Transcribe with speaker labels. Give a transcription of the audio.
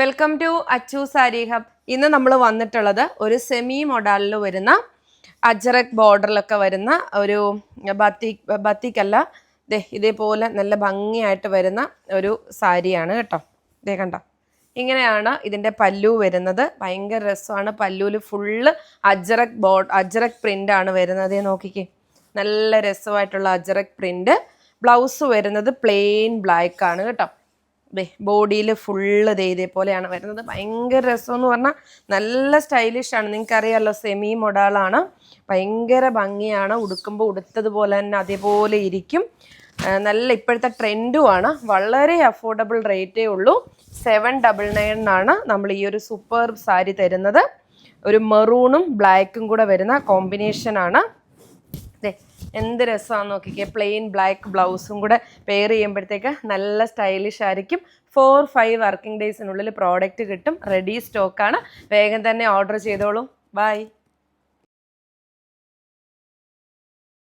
Speaker 1: Welcome to Achu Saree Hub. ഇന്ന് നമ്മൾ വന്നിട്ടുള്ളത് ഒരു സെമി മൊഡാലിൽ വരുന്ന അജറക് ബോർഡറിലൊക്കെ വരുന്ന ഒരു ബത്തിക്കല്ല ഇതേപോലെ നല്ല ഭംഗിയായിട്ട് വരുന്ന ഒരു സാരിയാണ് കേട്ടോ. ഇതേ കണ്ടോ, ഇങ്ങനെയാണ് ഇതിൻ്റെ പല്ലു വരുന്നത്. ഭയങ്കര രസമാണ്. പല്ലുവിൽ ഫുള്ള് അജറക് പ്രിൻ്റ് ആണ് വരുന്നത്. നോക്കിക്കേ, നല്ല രസമായിട്ടുള്ള അജറക് പ്രിൻ്റ്. ബ്ലൗസ് വരുന്നത് പ്ലെയിൻ ബ്ലാക്ക് ആണ് കേട്ടോ. ബോഡിയിൽ ഫുള്ള് ഇതേപോലെയാണ് വരുന്നത്. ഭയങ്കര രസമെന്ന് പറഞ്ഞാൽ നല്ല സ്റ്റൈലിഷാണ്. നിങ്ങൾക്കറിയാമല്ലോ, സെമി മൊഡാളാണ്. ഭയങ്കര ഭംഗിയാണ്. ഉടുക്കുമ്പോൾ ഉടുത്തതുപോലെ തന്നെ അതേപോലെ ഇരിക്കും. നല്ല ഇപ്പോഴത്തെ ട്രെൻഡുമാണ്. വളരെ അഫോർഡബിൾ റേറ്റേ ഉള്ളൂ. 799 നമ്മൾ ഈ ഒരു സൂപ്പർ സാരി തരുന്നത്. ഒരു മെറൂണും ബ്ലാക്കും കൂടെ വരുന്ന കോമ്പിനേഷനാണ്. എന്ത് രസമാണെന്ന് നോക്കിക്കേ. പ്ലെയിൻ ബ്ലാക്ക് ബ്ലൗസും കൂടെ പെയർ ചെയ്യുമ്പോഴത്തേക്ക് നല്ല സ്റ്റൈലിഷ് ആയിരിക്കും. 4-5 വർക്കിംഗ് ഡേയ്സിനുള്ളിൽ പ്രോഡക്റ്റ് കിട്ടും. റെഡി സ്റ്റോക്കാണ്. വേഗം തന്നെ ഓർഡർ ചെയ്തോളൂ. ബൈ.